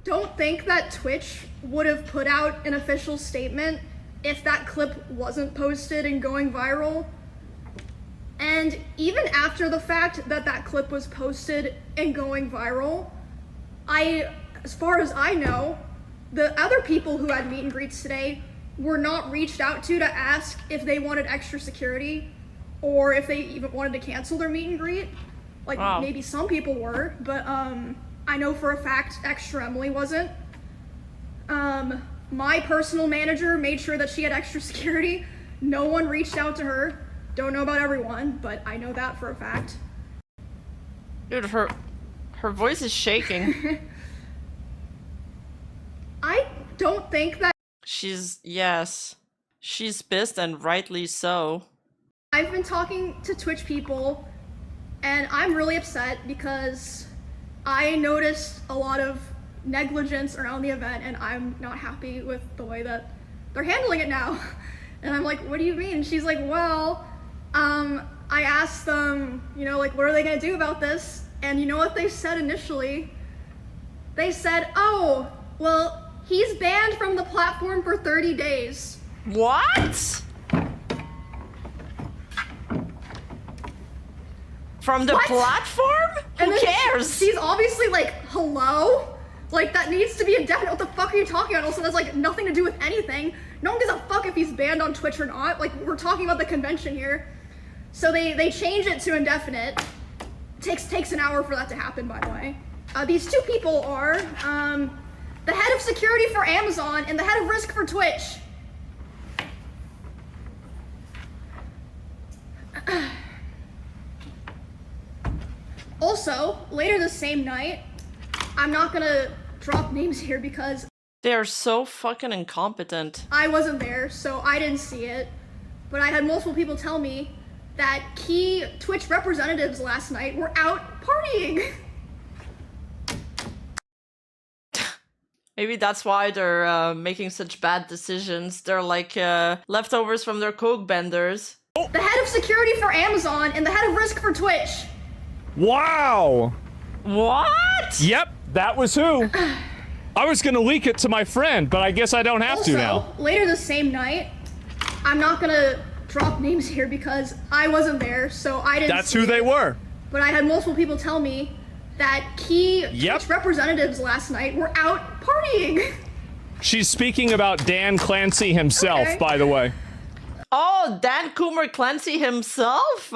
don't think that Twitch would have put out an official statement if that clip wasn't posted and going viral. And even after the fact that that clip was posted and going viral, as far as I know, the other people who had meet and greets today were not reached out to ask if they wanted extra security or if they even wanted to cancel their meet and greet. Like, wow. Maybe some people were, but I know for a fact Extra Emily wasn't. My personal manager made sure that she had extra security. No one reached out to her. Don't know about everyone, but I know that for a fact. Dude, her voice is shaking. I don't think that... Yes. She's pissed, and rightly so. I've been talking to Twitch people, and I'm really upset because I noticed a lot of negligence around the event, and I'm not happy with the way that they're handling it now. And I'm like, what do you mean? She's like, well, I asked them, you know, like, what are they gonna do about this? And you know what they said initially? They said, oh, well, he's banned from the platform for 30 days. What? From the platform? Who cares? She's obviously like, hello? Like, that needs to be indefinite. What the fuck are you talking about? Also, that's like nothing to do with anything. No one gives a fuck if he's banned on Twitch or not. Like, we're talking about the convention here. So they changed it to indefinite. Takes an hour for that to happen, by the way. These two people are the head of security for Amazon and the head of risk for Twitch. Also, later the same night, I'm not gonna drop names here because they're so fucking incompetent. I wasn't there, so I didn't see it. But I had multiple people tell me that key Twitch representatives last night were out partying. Maybe that's why they're making such bad decisions. They're like leftovers from their coke benders. The head of security for Amazon and the head of risk for Twitch. Wow. What? Yep, that was who. I was gonna leak it to my friend, but I guess I don't have to now. Later the same night, I'm not gonna drop names here because I wasn't there, so I didn't That's who they were. But I had multiple people tell me that key Twitch representatives last night were out partying. She's speaking about Dan Clancy himself, by the way. Oh, Dan Coomer Clancy himself?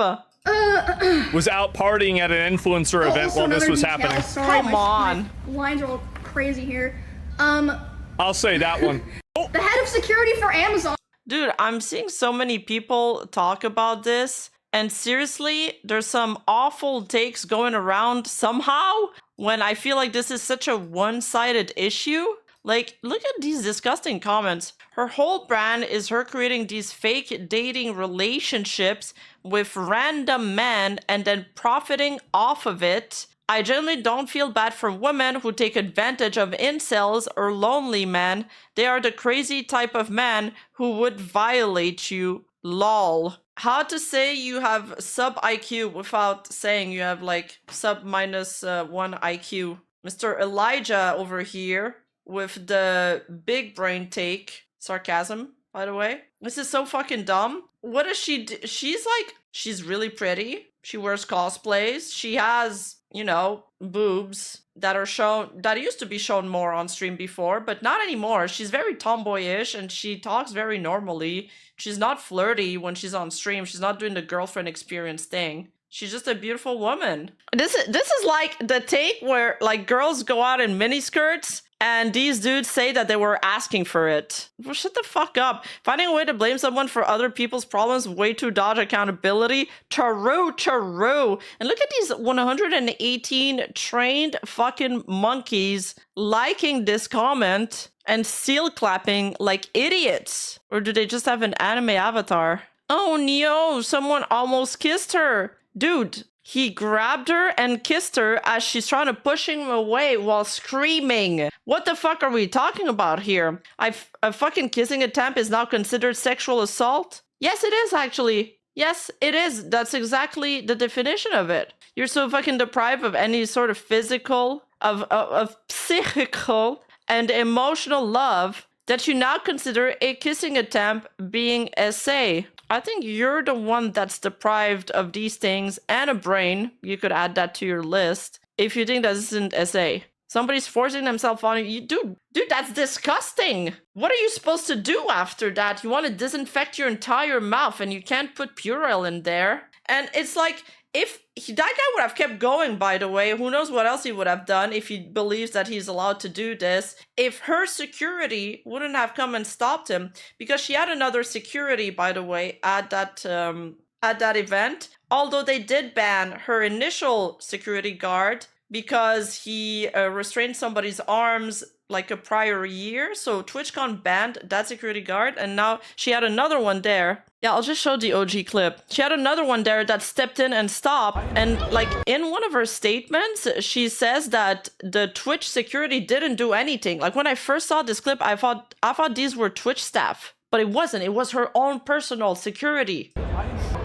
Was out partying at an influencer event while this was happening. Sorry, Come on. My lines are all crazy here. I'll say that one. The head of security for Amazon. Dude, I'm seeing so many people talk about this, and seriously, there's some awful takes going around somehow when I feel like this is such a one-sided issue. Like, look at these disgusting comments. Her whole brand is her creating these fake dating relationships with random men and then profiting off of it. I generally don't feel bad for women who take advantage of incels or lonely men. They are the crazy type of man who would violate you. Lol. How to say you have sub IQ without saying you have like sub minus 1 IQ. Mr. Elijah over here with the big brain take. Sarcasm, by the way. This is so fucking dumb. What does she do? She's really pretty. She wears cosplays. She has, you know, boobs that are shown, that used to be shown more on stream before, but not anymore. She's very tomboyish and she talks very normally. She's not flirty when she's on stream. She's not doing the girlfriend experience thing. She's just a beautiful woman. This is like the take where like girls go out in miniskirts and these dudes say that they were asking for it. Well, shut the fuck up. Finding a way to blame someone for other people's problems, way to dodge accountability. True. And look at these 118 trained fucking monkeys liking this comment and seal clapping like idiots. Or do they just have an anime avatar? Oh no, someone almost kissed her. Dude, he grabbed her and kissed her as she's trying to push him away while screaming. What the fuck are we talking about here? A fucking kissing attempt is now considered sexual assault? Yes, it is actually. Yes, it is. That's exactly the definition of it. You're so fucking deprived of any sort of physical of psychical and emotional love that you now consider a kissing attempt being essay. I think you're the one that's deprived of these things and a brain. You could add that to your list if you think that this isn't essay. Somebody's forcing themselves on you. Dude, that's disgusting. What are you supposed to do after that? You want to disinfect your entire mouth and you can't put Purell in there. And it's like, if that guy would have kept going, by the way, who knows what else he would have done if he believes that he's allowed to do this, if her security wouldn't have come and stopped him, because she had another security, by the way, at that event, although they did ban her initial security guard because he restrained somebody's arms like a prior year. So TwitchCon banned that security guard, and now she had another one there. Yeah, I'll just show the OG clip. She had another one there that stepped in and stopped. And like in one of her statements, she says that the Twitch security didn't do anything. Like when I first saw this clip, I thought these were Twitch staff, but it wasn't. It was her own personal security.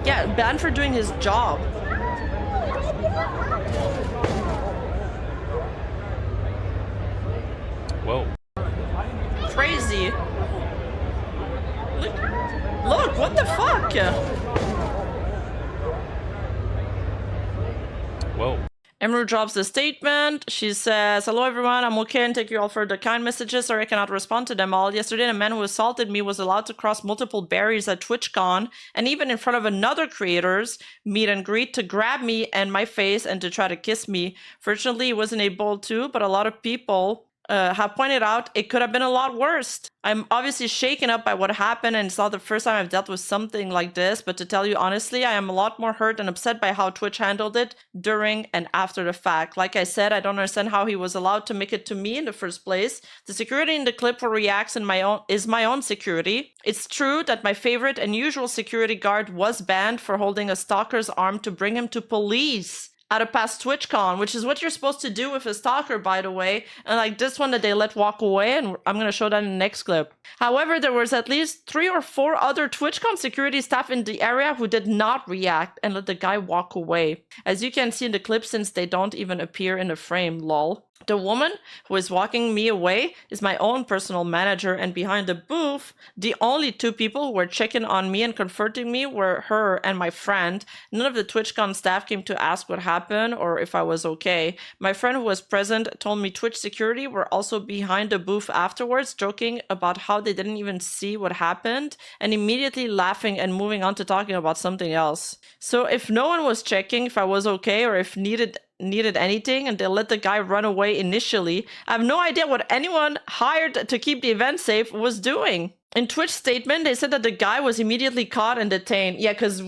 Yeah, banned for doing his job. Whoa. Crazy. Look, what the fuck? Whoa. Emiru drops the statement. She says, "Hello everyone, I'm okay and thank you all for the kind messages. Sorry I cannot respond to them all. Yesterday, a man who assaulted me was allowed to cross multiple barriers at TwitchCon and even in front of another creator's meet and greet to grab me and my face and to try to kiss me. Fortunately, he wasn't able to, but a lot of people have pointed out it could have been a lot worse. I'm obviously shaken up by what happened, and it's not the first time I've dealt with something like this, but to tell you honestly, I am a lot more hurt and upset by how Twitch handled it during and after the fact. Like I said, I don't understand how he was allowed to make it to me in the first place. The security in the clip where reacts in is my own security. It's true that my favorite and usual security guard was banned for holding a stalker's arm to bring him to police at a past TwitchCon, which is what you're supposed to do with a stalker, by the way. And like this one that they let walk away, and I'm going to show that in the next clip. However, there was at least 3 or 4 other TwitchCon security staff in the area who did not react and let the guy walk away. As you can see in the clip, since they don't even appear in the frame, lol. The woman who is walking me away is my own personal manager, and behind the booth, the only 2 people who were checking on me and comforting me were her and my friend. None of the TwitchCon staff came to ask what happened or if I was okay. My friend who was present told me Twitch security were also behind the booth afterwards, joking about how they didn't even see what happened and immediately laughing and moving on to talking about something else. So if no one was checking if I was okay or if needed anything and they let the guy run away initially, I have no idea what anyone hired to keep the event safe was doing. In Twitch statement, they said that the guy was immediately caught and detained. Yeah, because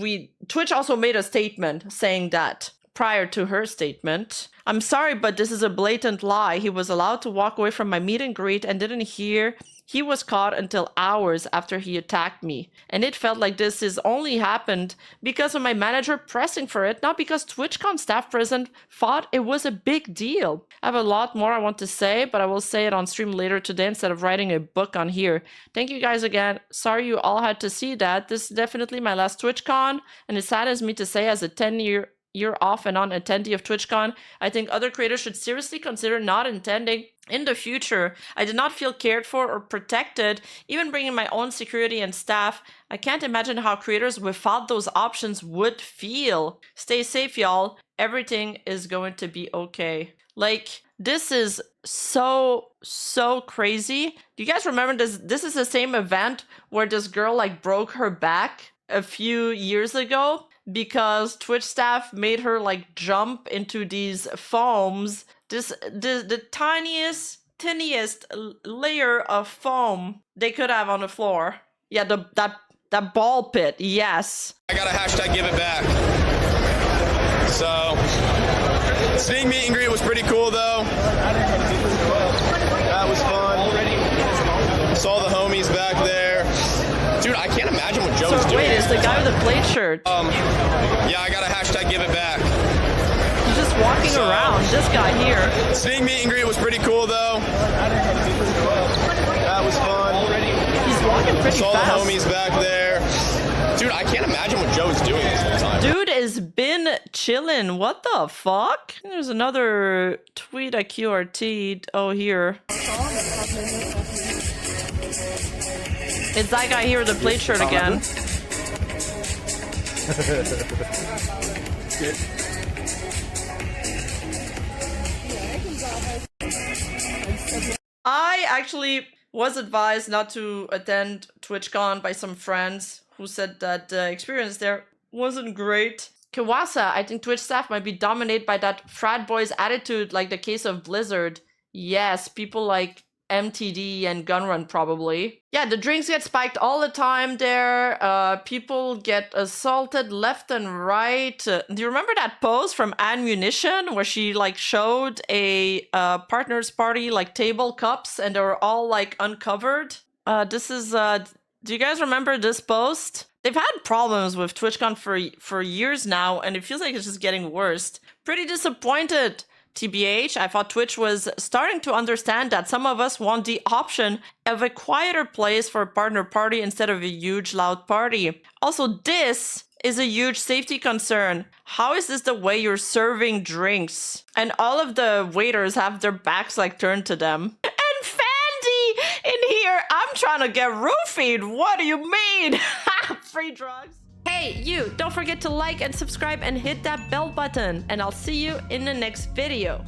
Twitch also made a statement saying that prior to her statement. I'm sorry, but this is a blatant lie. He was allowed to walk away from my meet and greet and didn't hear he was caught until hours after he attacked me. And it felt like this is only happened because of my manager pressing for it, not because TwitchCon staff present thought it was a big deal. I have a lot more I want to say, but I will say it on stream later today instead of writing a book on here. Thank you guys again. Sorry you all had to see that. This is definitely my last TwitchCon, and it saddens me to say as a 10-year off and on attendee of TwitchCon, I think other creators should seriously consider not attending in the future. I did not feel cared for or protected, even bringing my own security and staff. I can't imagine how creators without those options would feel. Stay safe, y'all. Everything is going to be okay. Like, this is so crazy. Do you guys remember this? This is the same event where this girl like broke her back a few years ago because Twitch staff made her like jump into these foams. The tiniest layer of foam they could have on the floor. Yeah, that ball pit. Yes. I got a hashtag give it back. So seeing meet and greet was pretty cool though. That was fun. Saw the homies back there. Dude, I can't imagine what Joe's doing. Wait, is the guy with the plate shirt? Yeah, I got a hashtag give it back. He's just walking around. This guy here. Seeing meet and greet was pretty cool though. That was fun. He's walking pretty Saw fast. the homies back there. Dude, I can't imagine what Joe's doing. doing this whole time. Dude has been chilling. What the fuck? There's another tweet I QRT'd. Oh, here. It's that guy here with the plate shirt again. I actually was advised not to attend TwitchCon by some friends who said that the experience there wasn't great. Kawasa, I think Twitch staff might be dominated by that frat boys attitude, like the case of Blizzard. Yes, people like MTD and Gunrun probably. Yeah, the drinks get spiked all the time there. People get assaulted left and right. Do you remember that post from Ammunition where she like showed a partner's party like table cups and they were all like uncovered? This is do you guys remember this post? They've had problems with TwitchCon for years now, and it feels like it's just getting worse. Pretty disappointed. TBH, I thought Twitch was starting to understand that some of us want the option of a quieter place for a partner party instead of a huge loud party. Also, this is a huge safety concern. How is this the way you're serving drinks? And all of the waiters have their backs like turned to them. And Fandy in here, I'm trying to get roofied. What do you mean? Free drugs. Hey, you, don't forget to like and subscribe and hit that bell button, and I'll see you in the next video.